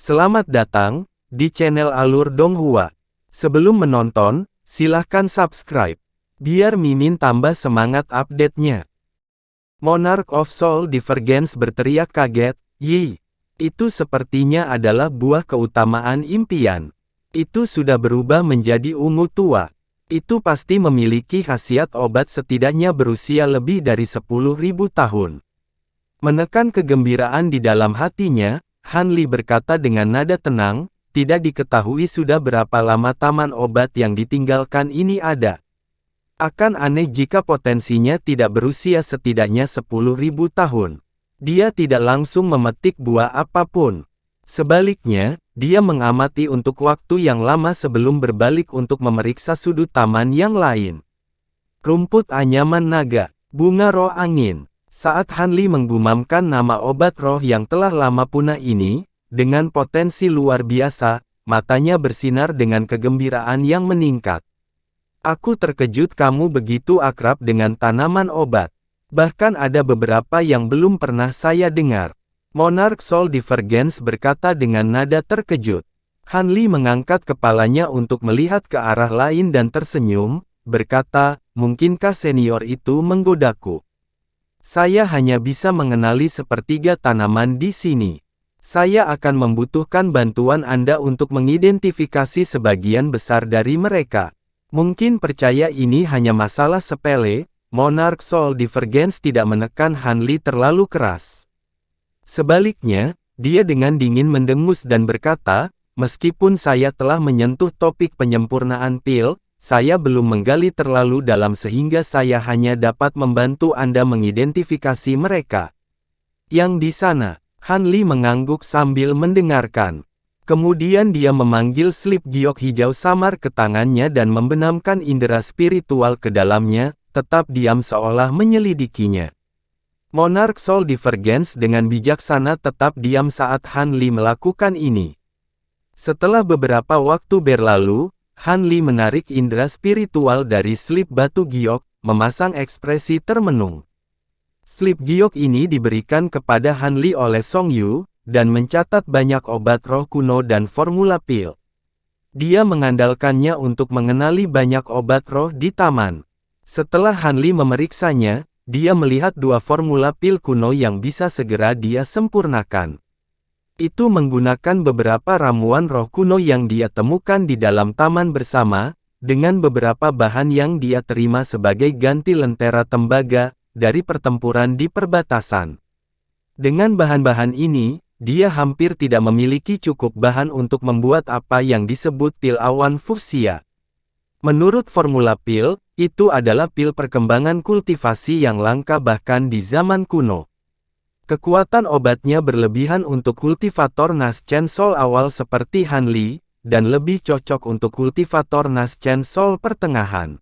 Selamat datang di channel Alur Donghua. Sebelum menonton, silahkan subscribe, biar Mimin tambah semangat update-nya. Monarch of Soul Divergence berteriak kaget, "Yi, itu sepertinya adalah buah keutamaan impian. Itu sudah berubah menjadi ungu tua. Itu pasti memiliki khasiat obat setidaknya berusia lebih dari 10.000 tahun." Menekan kegembiraan di dalam hatinya, Han Li berkata dengan nada tenang, "Tidak diketahui sudah berapa lama taman obat yang ditinggalkan ini ada. Akan aneh jika potensinya tidak berusia setidaknya 10.000 tahun. Dia tidak langsung memetik buah apapun. Sebaliknya, dia mengamati untuk waktu yang lama sebelum berbalik untuk memeriksa sudut taman yang lain. Rumput anyaman naga, bunga roh angin." Saat Han Li menggumamkan nama obat roh yang telah lama punah ini, dengan potensi luar biasa, matanya bersinar dengan kegembiraan yang meningkat. "Aku terkejut kamu begitu akrab dengan tanaman obat. Bahkan ada beberapa yang belum pernah saya dengar." Monarch Soul Divergence berkata dengan nada terkejut. Han Li mengangkat kepalanya untuk melihat ke arah lain dan tersenyum, berkata, "Mungkinkah senior itu menggodaku? Saya hanya bisa mengenali sepertiga tanaman di sini. Saya akan membutuhkan bantuan Anda untuk mengidentifikasi sebagian besar dari mereka." Mungkin percaya ini hanya masalah sepele, Monarch Soul Divergence tidak menekan Han Li terlalu keras. Sebaliknya, dia dengan dingin mendengus dan berkata, "Meskipun saya telah menyentuh topik penyempurnaan pil, saya belum menggali terlalu dalam sehingga saya hanya dapat membantu Anda mengidentifikasi mereka." "Yang di sana," Han Li mengangguk sambil mendengarkan. Kemudian dia memanggil slip giok hijau samar ke tangannya dan membenamkan indera spiritual ke dalamnya, tetap diam seolah menyelidikinya. Monarch Soul Divergence dengan bijaksana tetap diam saat Han Li melakukan ini. Setelah beberapa waktu berlalu, Han Li menarik indera spiritual dari slip batu giok, memasang ekspresi termenung. Slip giok ini diberikan kepada Han Li oleh Song Yu, dan mencatat banyak obat roh kuno dan formula pil. Dia mengandalkannya untuk mengenali banyak obat roh di taman. Setelah Han Li memeriksanya, dia melihat dua formula pil kuno yang bisa segera dia sempurnakan. Itu menggunakan beberapa ramuan roh kuno yang dia temukan di dalam taman bersama, dengan beberapa bahan yang dia terima sebagai ganti lentera tembaga, dari pertempuran di perbatasan. Dengan bahan-bahan ini, dia hampir tidak memiliki cukup bahan untuk membuat apa yang disebut pil awan fuchsia. Menurut formula pil, itu adalah pil perkembangan kultivasi yang langka bahkan di zaman kuno. Kekuatan obatnya berlebihan untuk kultivator Naschen Soul awal seperti Han Li, dan lebih cocok untuk kultivator Naschen Soul pertengahan.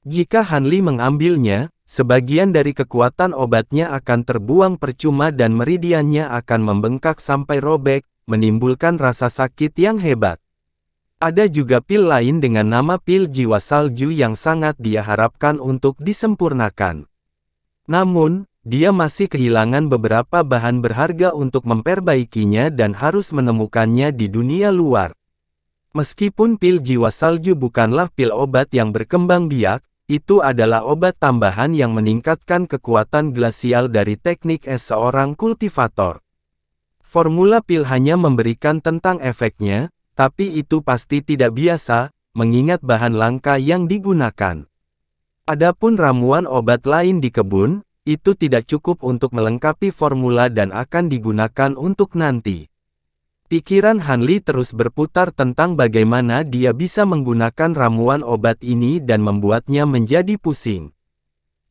Jika Han Li mengambilnya, sebagian dari kekuatan obatnya akan terbuang percuma dan meridiannya akan membengkak sampai robek, menimbulkan rasa sakit yang hebat. Ada juga pil lain dengan nama pil jiwa salju yang sangat dia harapkan untuk disempurnakan. Namun, dia masih kehilangan beberapa bahan berharga untuk memperbaikinya dan harus menemukannya di dunia luar. Meskipun pil jiwa salju bukanlah pil obat yang berkembang biak, itu adalah obat tambahan yang meningkatkan kekuatan glasial dari teknik es seorang kultivator. Formula pil hanya memberikan tentang efeknya, tapi itu pasti tidak biasa, mengingat bahan langka yang digunakan. Adapun ramuan obat lain di kebun, itu tidak cukup untuk melengkapi formula dan akan digunakan untuk nanti. Pikiran Han Li terus berputar tentang bagaimana dia bisa menggunakan ramuan obat ini dan membuatnya menjadi pusing.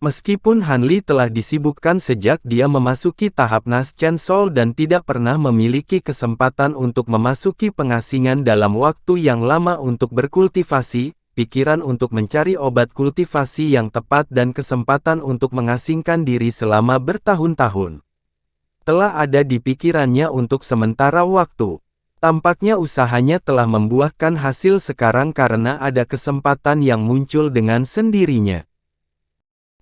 Meskipun Han Li telah disibukkan sejak dia memasuki tahap Naschen Soul dan tidak pernah memiliki kesempatan untuk memasuki pengasingan dalam waktu yang lama untuk berkultivasi, pikiran untuk mencari obat kultivasi yang tepat dan kesempatan untuk mengasingkan diri selama bertahun-tahun telah ada di pikirannya untuk sementara waktu. Tampaknya usahanya telah membuahkan hasil sekarang karena ada kesempatan yang muncul dengan sendirinya.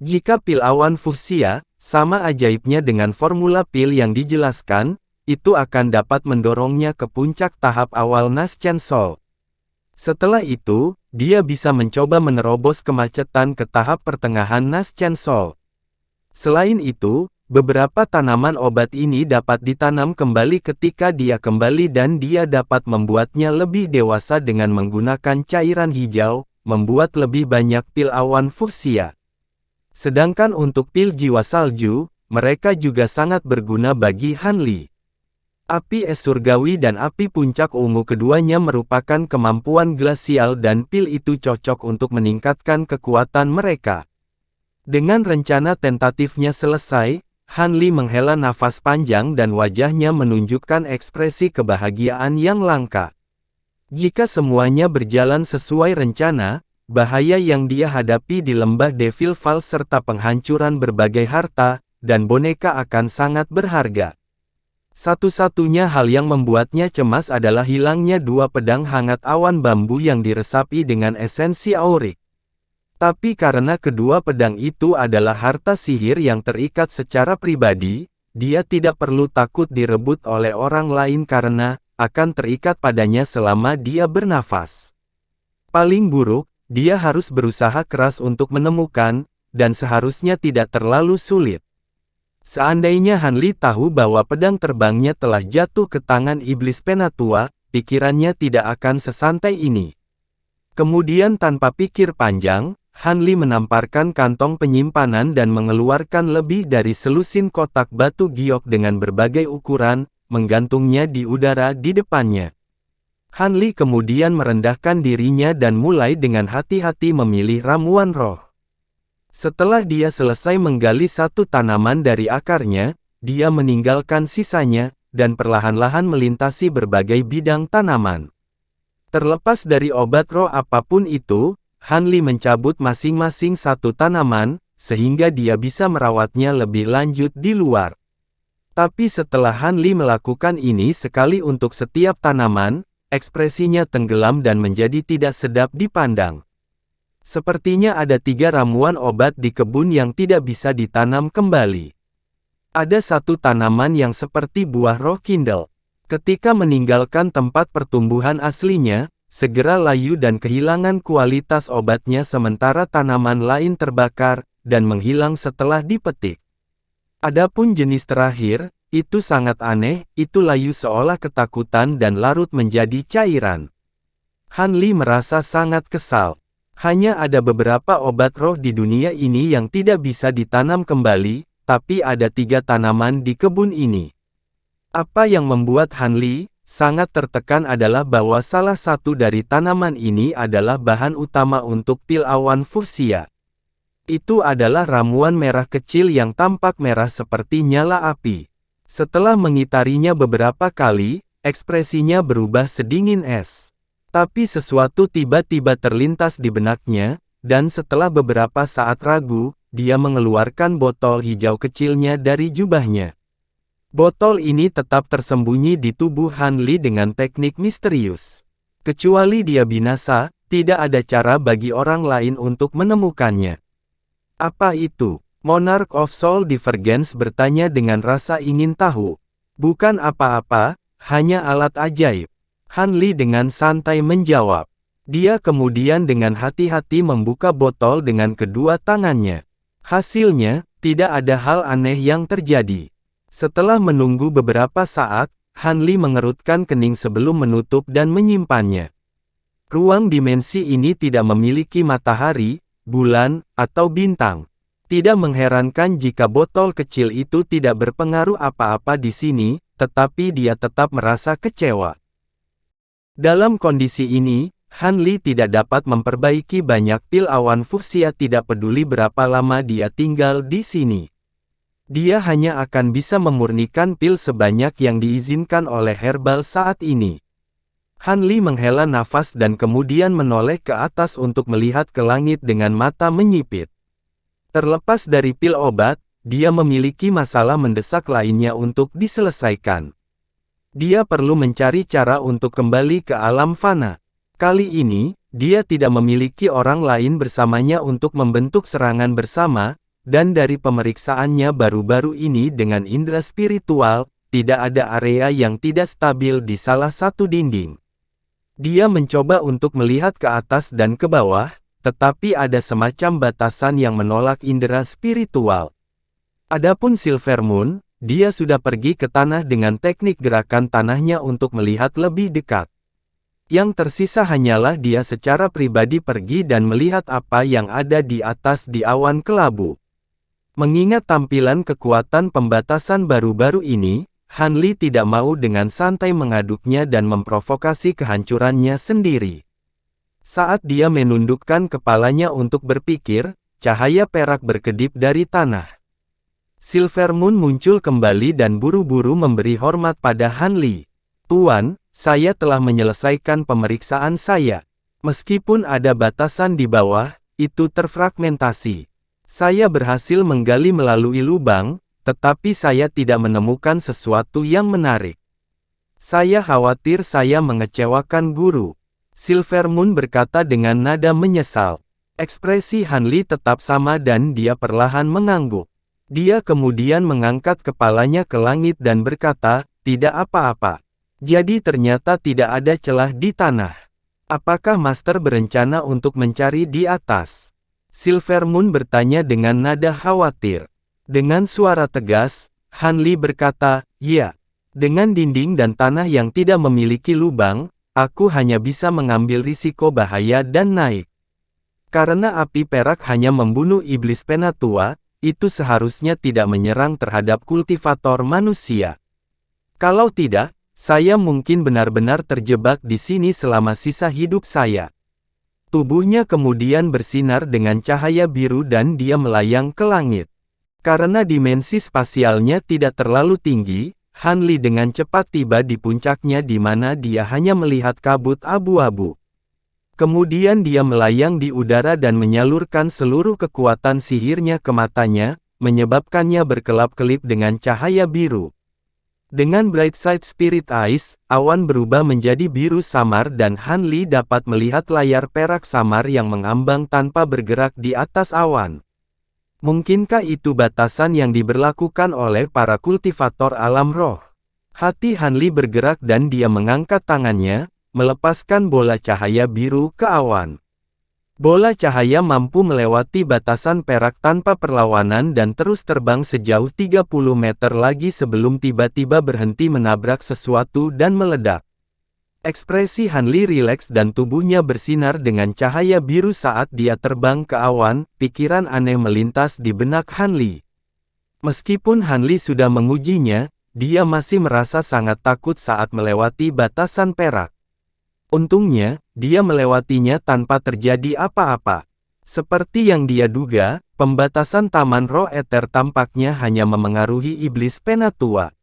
Jika pil awan fuchsia, sama ajaibnya dengan formula pil yang dijelaskan, itu akan dapat mendorongnya ke puncak tahap awal Naschen Soul. Setelah itu, dia bisa mencoba menerobos kemacetan ke tahap pertengahan Naschen Soul. Selain itu, beberapa tanaman obat ini dapat ditanam kembali ketika dia kembali dan dia dapat membuatnya lebih dewasa dengan menggunakan cairan hijau, membuat lebih banyak pil awan fuchsia. Sedangkan untuk pil jiwa salju, mereka juga sangat berguna bagi Han Li. Api es surgawi dan api puncak ungu keduanya merupakan kemampuan glasial dan pil itu cocok untuk meningkatkan kekuatan mereka. Dengan rencana tentatifnya selesai, Han Li menghela nafas panjang dan wajahnya menunjukkan ekspresi kebahagiaan yang langka. Jika semuanya berjalan sesuai rencana, bahaya yang dia hadapi di lembah Devil Falls serta penghancuran berbagai harta dan boneka akan sangat berharga. Satu-satunya hal yang membuatnya cemas adalah hilangnya dua pedang hangat awan bambu yang diresapi dengan esensi aurik. Tapi karena kedua pedang itu adalah harta sihir yang terikat secara pribadi, dia tidak perlu takut direbut oleh orang lain karena akan terikat padanya selama dia bernafas. Paling buruk, dia harus berusaha keras untuk menemukan, dan seharusnya tidak terlalu sulit. Seandainya Han Li tahu bahwa pedang terbangnya telah jatuh ke tangan iblis penatua, pikirannya tidak akan sesantai ini. Kemudian tanpa pikir panjang, Han Li menamparkan kantong penyimpanan dan mengeluarkan lebih dari selusin kotak batu giok dengan berbagai ukuran, menggantungnya di udara di depannya. Han Li kemudian merendahkan dirinya dan mulai dengan hati-hati memilih ramuan roh. Setelah dia selesai menggali satu tanaman dari akarnya, dia meninggalkan sisanya, dan perlahan-lahan melintasi berbagai bidang tanaman. Terlepas dari obat roh apapun itu, Han Li mencabut masing-masing satu tanaman, sehingga dia bisa merawatnya lebih lanjut di luar. Tapi setelah Han Li melakukan ini sekali untuk setiap tanaman, ekspresinya tenggelam dan menjadi tidak sedap dipandang. Sepertinya ada 3 ramuan obat di kebun yang tidak bisa ditanam kembali. Ada satu tanaman yang seperti buah roh Kindle. Ketika meninggalkan tempat pertumbuhan aslinya, segera layu dan kehilangan kualitas obatnya sementara tanaman lain terbakar, dan menghilang setelah dipetik. Adapun jenis terakhir, itu sangat aneh, itu layu seolah ketakutan dan larut menjadi cairan. Han Li merasa sangat kesal. Hanya ada beberapa obat roh di dunia ini yang tidak bisa ditanam kembali, tapi ada 3 tanaman di kebun ini. Apa yang membuat Han Li sangat tertekan adalah bahwa salah satu dari tanaman ini adalah bahan utama untuk pil awan fuchsia. Itu adalah ramuan merah kecil yang tampak merah seperti nyala api. Setelah mengitarinya beberapa kali, ekspresinya berubah sedingin es. Tapi sesuatu tiba-tiba terlintas di benaknya, dan setelah beberapa saat ragu, dia mengeluarkan botol hijau kecilnya dari jubahnya. Botol ini tetap tersembunyi di tubuh Han Li dengan teknik misterius. Kecuali dia binasa, tidak ada cara bagi orang lain untuk menemukannya. Apa itu? Monarch of Soul Divergence bertanya dengan rasa ingin tahu. Bukan apa-apa, hanya alat ajaib. Han Li dengan santai menjawab. Dia kemudian dengan hati-hati membuka botol dengan kedua tangannya. Hasilnya, tidak ada hal aneh yang terjadi. Setelah menunggu beberapa saat, Han Li mengerutkan kening sebelum menutup dan menyimpannya. Ruang dimensi ini tidak memiliki matahari, bulan, atau bintang. Tidak mengherankan jika botol kecil itu tidak berpengaruh apa-apa di sini, tetapi dia tetap merasa kecewa. Dalam kondisi ini, Han Li tidak dapat memperbaiki banyak pil awan fuchsia tidak peduli berapa lama dia tinggal di sini. Dia hanya akan bisa memurnikan pil sebanyak yang diizinkan oleh herbal saat ini. Han Li menghela nafas dan kemudian menoleh ke atas untuk melihat ke langit dengan mata menyipit. Terlepas dari pil obat, dia memiliki masalah mendesak lainnya untuk diselesaikan. Dia perlu mencari cara untuk kembali ke alam fana. Kali ini, dia tidak memiliki orang lain bersamanya untuk membentuk serangan bersama, dan dari pemeriksaannya baru-baru ini dengan indera spiritual, tidak ada area yang tidak stabil di salah satu dinding. Dia mencoba untuk melihat ke atas dan ke bawah, tetapi ada semacam batasan yang menolak indera spiritual. Adapun Silvermoon, dia sudah pergi ke tanah dengan teknik gerakan tanahnya untuk melihat lebih dekat. Yang tersisa hanyalah dia secara pribadi pergi dan melihat apa yang ada di atas di awan kelabu. Mengingat tampilan kekuatan pembatasan baru-baru ini, Han Li tidak mau dengan santai mengaduknya dan memprovokasi kehancurannya sendiri. Saat dia menundukkan kepalanya untuk berpikir, cahaya perak berkedip dari tanah. Silvermoon muncul kembali dan buru-buru memberi hormat pada Han Li. "Tuan, saya telah menyelesaikan pemeriksaan saya. Meskipun ada batasan di bawah, itu terfragmentasi. Saya berhasil menggali melalui lubang, tetapi saya tidak menemukan sesuatu yang menarik. Saya khawatir saya mengecewakan guru." Silvermoon berkata dengan nada menyesal. Ekspresi Han Li tetap sama dan dia perlahan mengangguk. Dia kemudian mengangkat kepalanya ke langit dan berkata, "Tidak apa-apa. Jadi ternyata tidak ada celah di tanah. Apakah Master berencana untuk mencari di atas?" Silvermoon bertanya dengan nada khawatir. Dengan suara tegas, Han Li berkata, "Ya. Dengan dinding dan tanah yang tidak memiliki lubang, aku hanya bisa mengambil risiko bahaya dan naik. Karena api perak hanya membunuh iblis penatua, itu seharusnya tidak menyerang terhadap kultivator manusia. Kalau tidak, saya mungkin benar-benar terjebak di sini selama sisa hidup saya." Tubuhnya kemudian bersinar dengan cahaya biru dan dia melayang ke langit. Karena dimensi spasialnya tidak terlalu tinggi, Han Li dengan cepat tiba di puncaknya di mana dia hanya melihat kabut abu-abu. Kemudian dia melayang di udara dan menyalurkan seluruh kekuatan sihirnya ke matanya, menyebabkannya berkelap-kelip dengan cahaya biru. Dengan Brightside Spirit Eyes, awan berubah menjadi biru samar dan Han Li dapat melihat layar perak samar yang mengambang tanpa bergerak di atas awan. Mungkinkah itu batasan yang diberlakukan oleh para kultivator alam roh? Hati Han Li bergerak dan dia mengangkat tangannya, melepaskan bola cahaya biru ke awan. Bola cahaya mampu melewati batasan perak tanpa perlawanan dan terus terbang sejauh 30 meter lagi sebelum tiba-tiba berhenti menabrak sesuatu dan meledak. Ekspresi Han Li rileks dan tubuhnya bersinar dengan cahaya biru saat dia terbang ke awan. Pikiran aneh melintas di benak Han Li. Meskipun Han Li sudah mengujinya, dia masih merasa sangat takut saat melewati batasan perak. Untungnya, dia melewatinya tanpa terjadi apa-apa. Seperti yang dia duga, pembatasan Taman Roh Ether tampaknya hanya memengaruhi iblis penatua.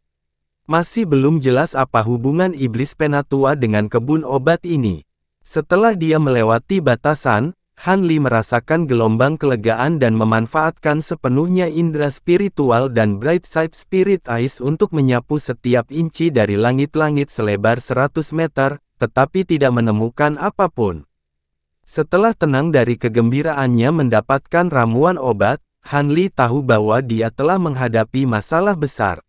Masih belum jelas apa hubungan iblis penatua dengan kebun obat ini. Setelah dia melewati batasan, Han Li merasakan gelombang kelegaan dan memanfaatkan sepenuhnya indera spiritual dan Brightside Spirit Eyes untuk menyapu setiap inci dari langit-langit selebar 100 meter, tetapi tidak menemukan apapun. Setelah tenang dari kegembiraannya mendapatkan ramuan obat, Han Li tahu bahwa dia telah menghadapi masalah besar.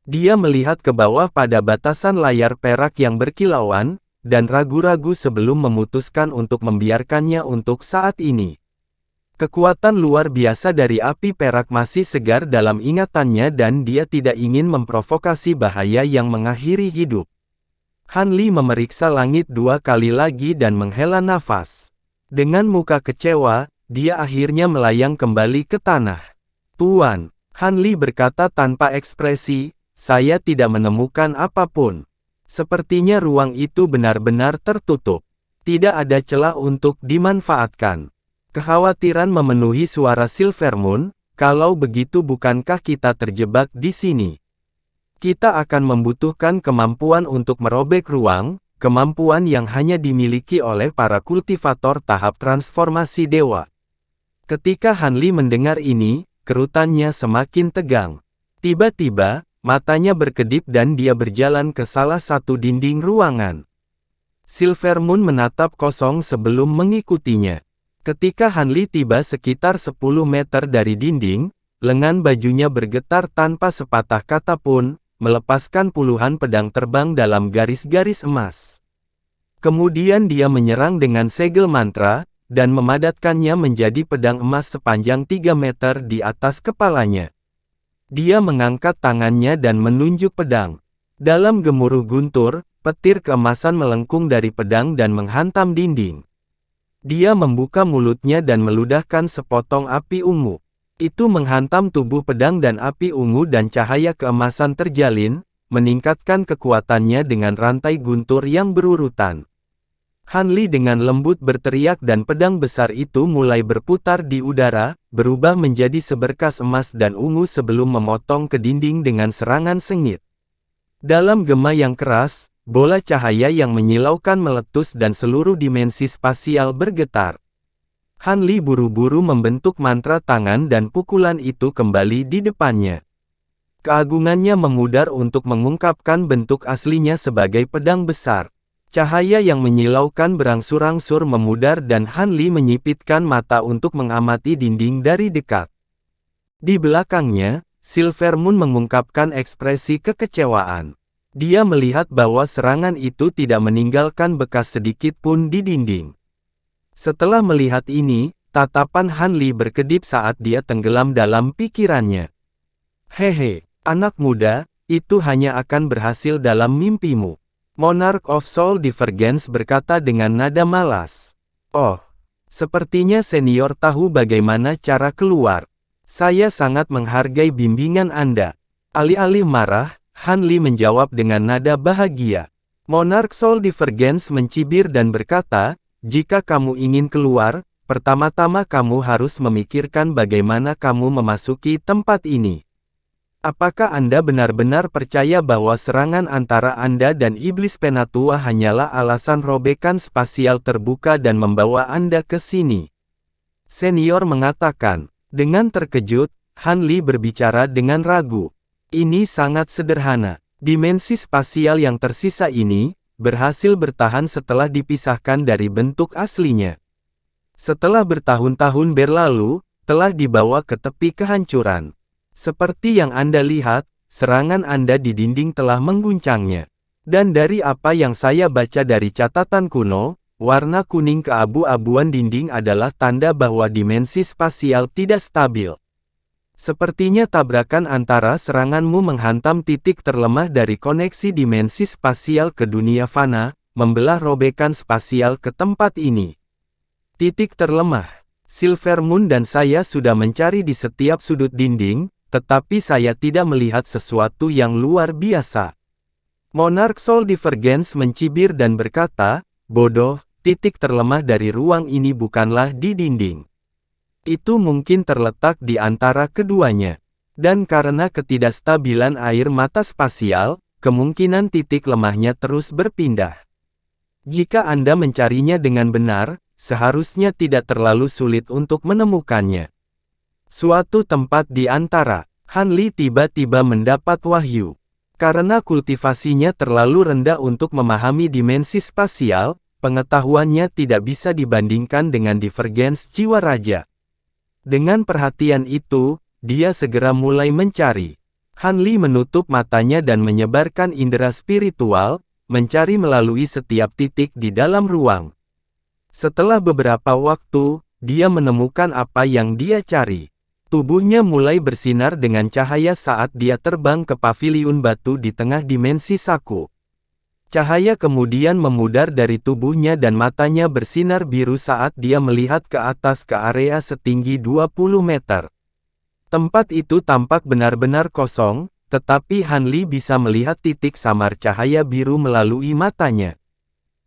Dia melihat ke bawah pada batasan layar perak yang berkilauan, dan ragu-ragu sebelum memutuskan untuk membiarkannya untuk saat ini. Kekuatan luar biasa dari api perak masih segar dalam ingatannya dan dia tidak ingin memprovokasi bahaya yang mengakhiri hidup. Han Li memeriksa langit 2 kali lagi dan menghela nafas. Dengan muka kecewa, dia akhirnya melayang kembali ke tanah. "Tuan," Han Li berkata tanpa ekspresi, "saya tidak menemukan apapun. Sepertinya ruang itu benar-benar tertutup. Tidak ada celah untuk dimanfaatkan." Kekhawatiran memenuhi suara Silvermoon. "Kalau begitu bukankah kita terjebak di sini? Kita akan membutuhkan kemampuan untuk merobek ruang, kemampuan yang hanya dimiliki oleh para kultivator tahap transformasi dewa." Ketika Han Li mendengar ini, kerutannya semakin tegang. Tiba-tiba, matanya berkedip dan dia berjalan ke salah satu dinding ruangan. Silvermoon menatap kosong sebelum mengikutinya. Ketika Han Li tiba sekitar 10 meter dari dinding, lengan bajunya bergetar tanpa sepatah kata pun. melepaskan puluhan pedang terbang dalam garis-garis emas. Kemudian dia menyerang dengan segel mantra, dan memadatkannya menjadi pedang emas sepanjang 3 meter di atas kepalanya. Dia mengangkat tangannya dan menunjuk pedang. Dalam gemuruh guntur, petir keemasan melengkung dari pedang dan menghantam dinding. Dia membuka mulutnya dan meludahkan sepotong api ungu. Itu menghantam tubuh pedang dan api ungu dan cahaya keemasan terjalin, meningkatkan kekuatannya dengan rantai guntur yang berurutan. Han Li dengan lembut berteriak dan pedang besar itu mulai berputar di udara, berubah menjadi seberkas emas dan ungu sebelum memotong ke dinding dengan serangan sengit. Dalam gema yang keras, bola cahaya yang menyilaukan meletus dan seluruh dimensi spasial bergetar. Han Li buru-buru membentuk mantra tangan dan pukulan itu kembali di depannya. Keagungannya memudar untuk mengungkapkan bentuk aslinya sebagai pedang besar. Cahaya yang menyilaukan berangsur-angsur memudar dan Han Li menyipitkan mata untuk mengamati dinding dari dekat. Di belakangnya, Silver Moon mengungkapkan ekspresi kekecewaan. Dia melihat bahwa serangan itu tidak meninggalkan bekas sedikit pun di dinding. Setelah melihat ini, tatapan Han Li berkedip saat dia tenggelam dalam pikirannya. Hehe, anak muda, itu hanya akan berhasil dalam mimpimu. Monarch of Soul Divergence berkata dengan nada malas. Oh, sepertinya senior tahu bagaimana cara keluar. Saya sangat menghargai bimbingan Anda. Alih-alih marah, Han Li menjawab dengan nada bahagia. Monarch Soul Divergence mencibir dan berkata, jika kamu ingin keluar, pertama-tama kamu harus memikirkan bagaimana kamu memasuki tempat ini. Apakah Anda benar-benar percaya bahwa serangan antara Anda dan Iblis Penatua hanyalah alasan robekan spasial terbuka dan membawa Anda ke sini? Senior mengatakan. Dengan terkejut, Han Li berbicara dengan ragu. Ini sangat sederhana. Dimensi spasial yang tersisa ini, berhasil bertahan setelah dipisahkan dari bentuk aslinya. Setelah bertahun-tahun berlalu, telah dibawa ke tepi kehancuran. Seperti yang Anda lihat, serangan Anda di dinding telah mengguncangnya. Dan dari apa yang saya baca dari catatan kuno, warna kuning keabu-abuan dinding adalah tanda bahwa dimensi spasial tidak stabil. Sepertinya tabrakan antara seranganmu menghantam titik terlemah dari koneksi dimensi spasial ke dunia fana, membelah robekan spasial ke tempat ini. Titik terlemah. Silver Moon dan saya sudah mencari di setiap sudut dinding, tetapi saya tidak melihat sesuatu yang luar biasa. Monarch Soul Divergence mencibir dan berkata, bodoh, titik terlemah dari ruang ini bukanlah di dinding. Itu mungkin terletak di antara keduanya. Dan karena ketidakstabilan air mata spasial, kemungkinan titik lemahnya terus berpindah. Jika Anda mencarinya dengan benar, seharusnya tidak terlalu sulit untuk menemukannya. Suatu tempat di antara, Han Li tiba-tiba mendapat wahyu. Karena kultivasinya terlalu rendah untuk memahami dimensi spasial, pengetahuannya tidak bisa dibandingkan dengan divergens jiwa raja. Dengan perhatian itu, dia segera mulai mencari. Han Li menutup matanya dan menyebarkan indera spiritual, mencari melalui setiap titik di dalam ruang. Setelah beberapa waktu, dia menemukan apa yang dia cari. Tubuhnya mulai bersinar dengan cahaya saat dia terbang ke paviliun batu di tengah dimensi saku. Cahaya kemudian memudar dari tubuhnya dan matanya bersinar biru saat dia melihat ke atas ke area setinggi 20 meter. Tempat itu tampak benar-benar kosong, tetapi Han Li bisa melihat titik samar cahaya biru melalui matanya.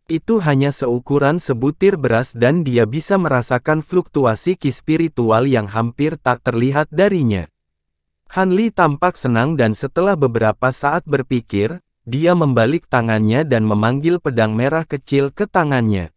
Itu hanya seukuran sebutir beras dan dia bisa merasakan fluktuasi ki spiritual yang hampir tak terlihat darinya. Han Li tampak senang dan setelah beberapa saat berpikir, dia membalik tangannya dan memanggil pedang merah kecil ke tangannya.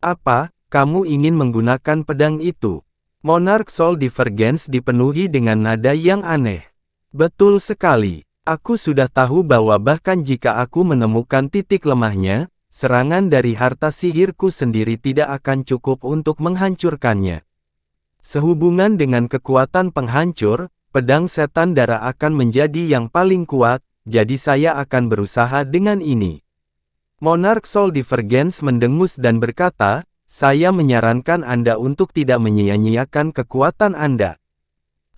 Apa, kamu ingin menggunakan pedang itu? Monarch Soul Divergence dipenuhi dengan nada yang aneh. Betul sekali, aku sudah tahu bahwa bahkan jika aku menemukan titik lemahnya, serangan dari harta sihirku sendiri tidak akan cukup untuk menghancurkannya. Sehubungan dengan kekuatan penghancur, pedang setan darah akan menjadi yang paling kuat, jadi saya akan berusaha dengan ini. Monarch Soul Divergence mendengus dan berkata, saya menyarankan Anda untuk tidak menyia-nyiakan kekuatan Anda.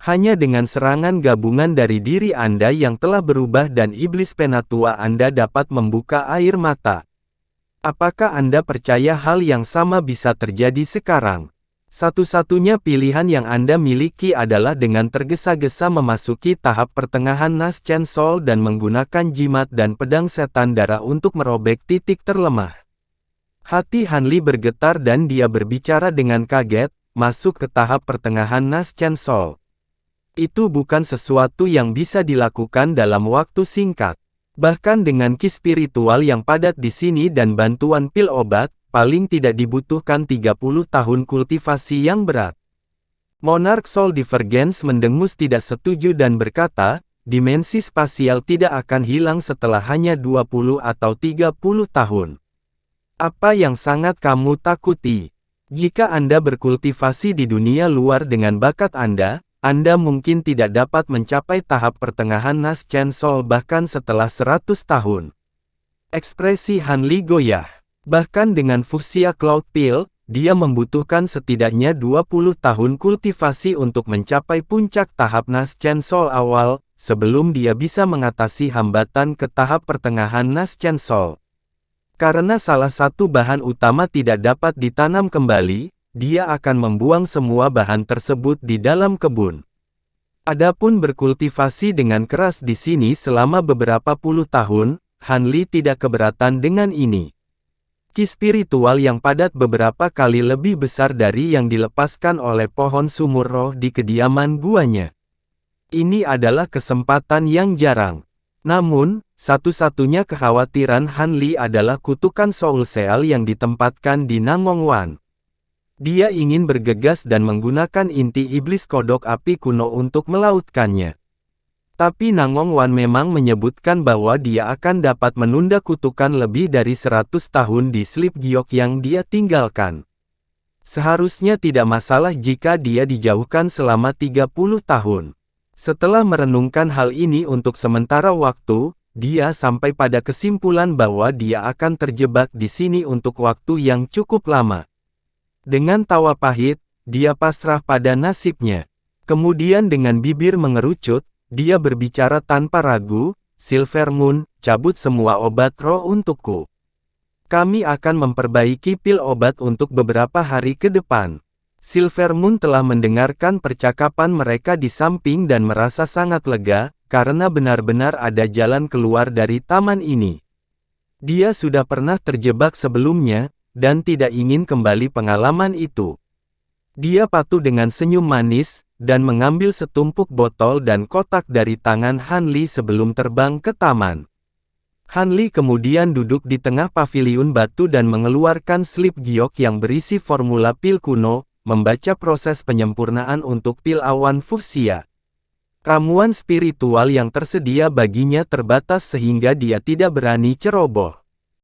Hanya dengan serangan gabungan dari diri Anda yang telah berubah dan iblis penatua Anda dapat membuka air mata. Apakah Anda percaya hal yang sama bisa terjadi sekarang? Satu-satunya pilihan yang Anda miliki adalah dengan tergesa-gesa memasuki tahap pertengahan Naschen Soul dan menggunakan jimat dan pedang setan darah untuk merobek titik terlemah. Hati Hanli bergetar dan dia berbicara dengan kaget, masuk ke tahap pertengahan Naschen Soul. Itu bukan sesuatu yang bisa dilakukan dalam waktu singkat. Bahkan dengan ki spiritual yang padat di sini dan bantuan pil obat, paling tidak dibutuhkan 30 tahun kultivasi yang berat. Monarch Soul Divergence mendengus tidak setuju dan berkata, dimensi spasial tidak akan hilang setelah hanya 20 atau 30 tahun. Apa yang sangat kamu takuti? Jika Anda berkultivasi di dunia luar dengan bakat Anda mungkin tidak dapat mencapai tahap pertengahan Naschen Soul bahkan setelah 100 tahun. Ekspresi Hanli goyah. Bahkan dengan Fuchsia Cloud Pill, dia membutuhkan setidaknya 20 tahun kultivasi untuk mencapai puncak tahap Naschen Soul awal, sebelum dia bisa mengatasi hambatan ke tahap pertengahan Naschen Soul. Karena salah satu bahan utama tidak dapat ditanam kembali, dia akan membuang semua bahan tersebut di dalam kebun. Adapun berkultivasi dengan keras di sini selama beberapa puluh tahun, Hanli tidak keberatan dengan ini. Ki spiritual yang padat beberapa kali lebih besar dari yang dilepaskan oleh pohon sumur roh di kediaman guanya. Ini adalah kesempatan yang jarang. Namun, satu-satunya kekhawatiran Hanli adalah kutukan Soul Seal yang ditempatkan di Nangongwan. Dia ingin bergegas dan menggunakan inti iblis kodok api kuno untuk melautkannya. Tapi Nangongwan memang menyebutkan bahwa dia akan dapat menunda kutukan lebih dari 100 tahun di Sleep Giok yang dia tinggalkan. Seharusnya tidak masalah jika dia dijauhkan selama 30 tahun. Setelah merenungkan hal ini untuk sementara waktu, dia sampai pada kesimpulan bahwa dia akan terjebak di sini untuk waktu yang cukup lama. Dengan tawa pahit, dia pasrah pada nasibnya. Kemudian dengan bibir mengerucut, dia berbicara tanpa ragu, Silver Moon, cabut semua obat roh untukku. Kami akan memperbaiki pil obat untuk beberapa hari ke depan. Silver Moon telah mendengarkan percakapan mereka di samping dan merasa sangat lega, karena benar-benar ada jalan keluar dari taman ini. Dia sudah pernah terjebak sebelumnya, dan tidak ingin kembali pengalaman itu. Dia patuh dengan senyum manis, dan mengambil setumpuk botol dan kotak dari tangan Hanli sebelum terbang ke taman. Hanli kemudian duduk di tengah paviliun batu dan mengeluarkan slip giok yang berisi formula pil kuno, membaca proses penyempurnaan untuk pil awan fuchsia. Ramuan spiritual yang tersedia baginya terbatas sehingga dia tidak berani ceroboh.